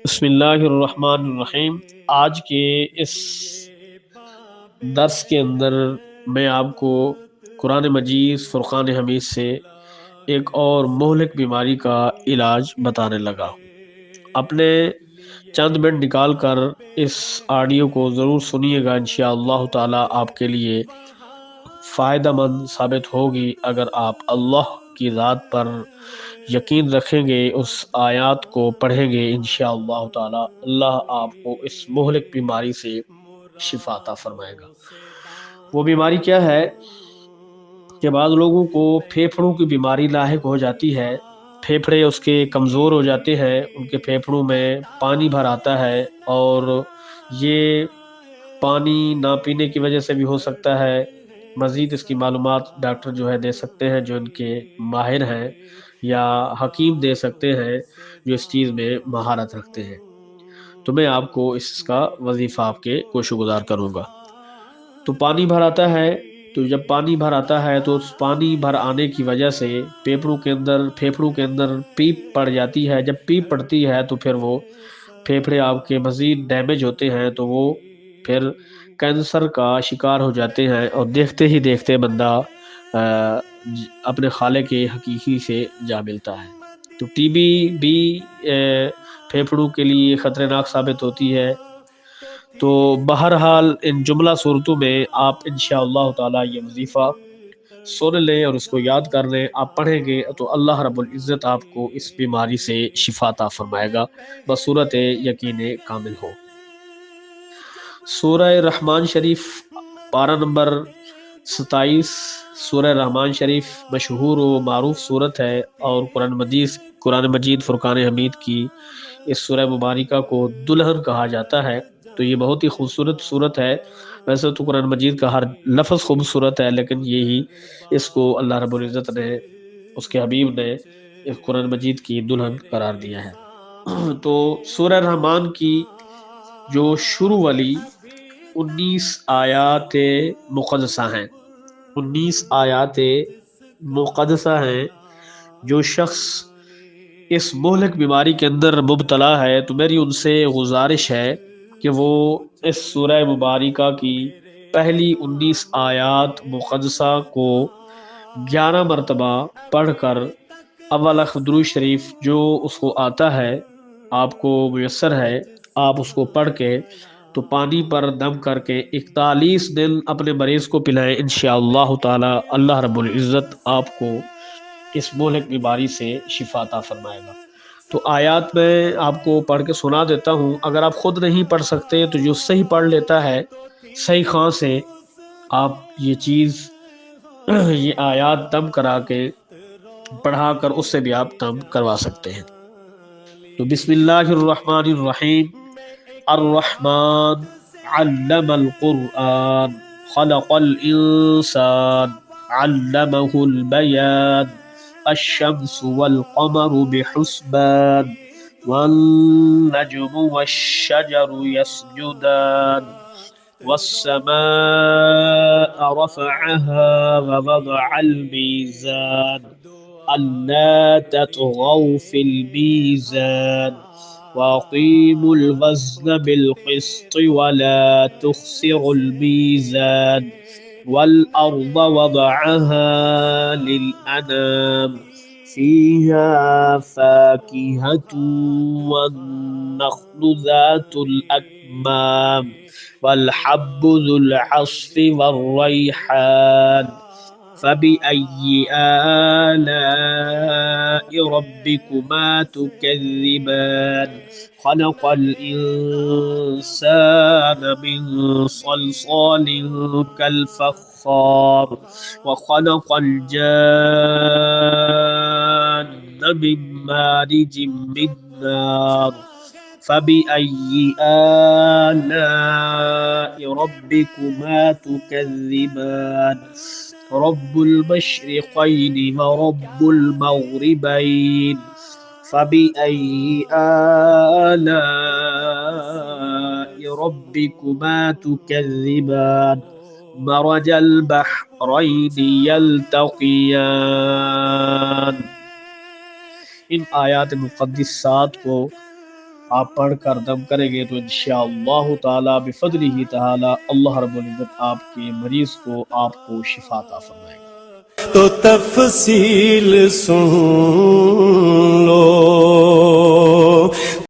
بسم اللہ الرحمن الرحیم۔ آج کے اس درس کے اندر میں آپ کو قرآن مجید فرقان حمید سے ایک اور مہلک بیماری کا علاج بتانے لگا ہوں۔ اپنے چند منٹ نکال کر اس آڈیو کو ضرور سنیے گا، انشاءاللہ تعالی آپ کے لیے فائدہ مند ثابت ہوگی۔ اگر آپ اللہ کی ذات پر یقین رکھیں گے، اس آیات کو پڑھیں گے، انشاءاللہ تعالی اللہ آپ کو اس مہلک بیماری سے شفا عطا فرمائے گا۔ وہ بیماری کیا ہے کہ بعض لوگوں کو پھیپھڑوں کی بیماری لاحق ہو جاتی ہے۔ پھیپھڑے اس کے کمزور ہو جاتے ہیں، ان کے پھیپھڑوں میں پانی بھر آتا ہے، اور یہ پانی نہ پینے کی وجہ سے بھی ہو سکتا ہے۔ مزید اس کی معلومات ڈاکٹر جو ہے دے سکتے ہیں، جو ان کے ماہر ہیں، یا حکیم دے سکتے ہیں جو اس چیز میں مہارت رکھتے ہیں۔ تو میں آپ کو اس کا وظیفہ آپ کے کوشش گزار کروں گا۔ تو پانی بھر آتا ہے، تو جب پانی بھر آتا ہے تو اس پانی بھر آنے کی وجہ سے پھیپھڑوں کے اندر پیپ پڑ جاتی ہے۔ جب پیپ پڑتی ہے تو پھر وہ پھیپھڑے آپ کے مزید ڈیمیج ہوتے ہیں، تو وہ پھر کینسر کا شکار ہو جاتے ہیں، اور دیکھتے ہی دیکھتے بندہ اپنے خالق کے حقیقی سے جا ملتا ہے۔ تو ٹی بی بھی پھیپھڑوں کے لیے خطرناک ثابت ہوتی ہے۔ تو بہرحال ان جملہ صورتوں میں آپ انشاءاللہ تعالی یہ وظیفہ سن لیں اور اس کو یاد کر لیں۔ آپ پڑھیں گے تو اللہ رب العزت آپ کو اس بیماری سے شفا عطا فرمائے گا بصورت یقین کامل ہو۔ سورہ رحمان شریف پارہ نمبر 27۔ سورہ رحمان شریف مشہور و معروف صورت ہے، اور قرآن مجید فرقان حمید کی اس سورہ مبارکہ کو دلہن کہا جاتا ہے۔ تو یہ بہت ہی خوبصورت صورت ہے۔ ویسے تو قرآن مجید کا ہر لفظ خوبصورت ہے، لیکن یہی اس کو اللہ رب العزت نے، اس کے حبیب نے اس قرآن مجید کی دلہن قرار دیا ہے۔ تو سورہ رحمان کی جو شروع والی 19 آیات مقدسہ ہیں، 19 آیات مقدسہ ہیں، جو شخص اس مہلک بیماری کے اندر مبتلا ہے تو میری ان سے گزارش ہے کہ وہ اس سورہ مبارکہ کی پہلی 19 آیات مقدسہ کو 11 مرتبہ پڑھ کر اول درود شریف جو اس کو آتا ہے، آپ کو میسر ہے، آپ اس کو پڑھ کے تو پانی پر دم کر کے 41 دن اپنے مریض کو پلائیں، انشاءاللہ تعالی اللہ رب العزت آپ کو اس مہلک بیماری سے شفا عطا فرمائے گا۔ تو آیات میں آپ کو پڑھ کے سنا دیتا ہوں۔ اگر آپ خود نہیں پڑھ سکتے تو جو صحیح پڑھ لیتا ہے صحیح خواہ سے، آپ یہ آیات دم کرا کے پڑھا کر اس سے بھی آپ دم کروا سکتے ہیں۔ تو بسم اللہ الرحمن الرحیم۔ الرحمن علم القرآن خلق الانسان علمه البیان الشمس والقمر بحسبان والنجم والشجر يسجدان والسماء رفعها ووضع الميزان ألا تطغوا في الميزان وأقيموا الوزن بالقسط ولا تخسروا الميزان والأرض وضعها للأنام فيها فاكهة والنخل ذات الأكمام والحب ذو العصف والريحان فبأي آلاء ربكما تكذبان خلق الإنسان من صلصال كالفخار وخلق الجان من مارج من نار فبأي آلاء ربكما تكذبان رب المشرقين ورب المغربين فبأي آلاء ربكما تكذبان مرج البحرين يلتقيان ان آیات مقدسات کو آپ پڑھ کر دم کریں گے تو انشاءاللہ تعالی بفضلہ تعالی اللہ رب العزت آپ کے مریض کو آپ کو شفا عطا فرمائے گا۔ تو تفصیل سن لو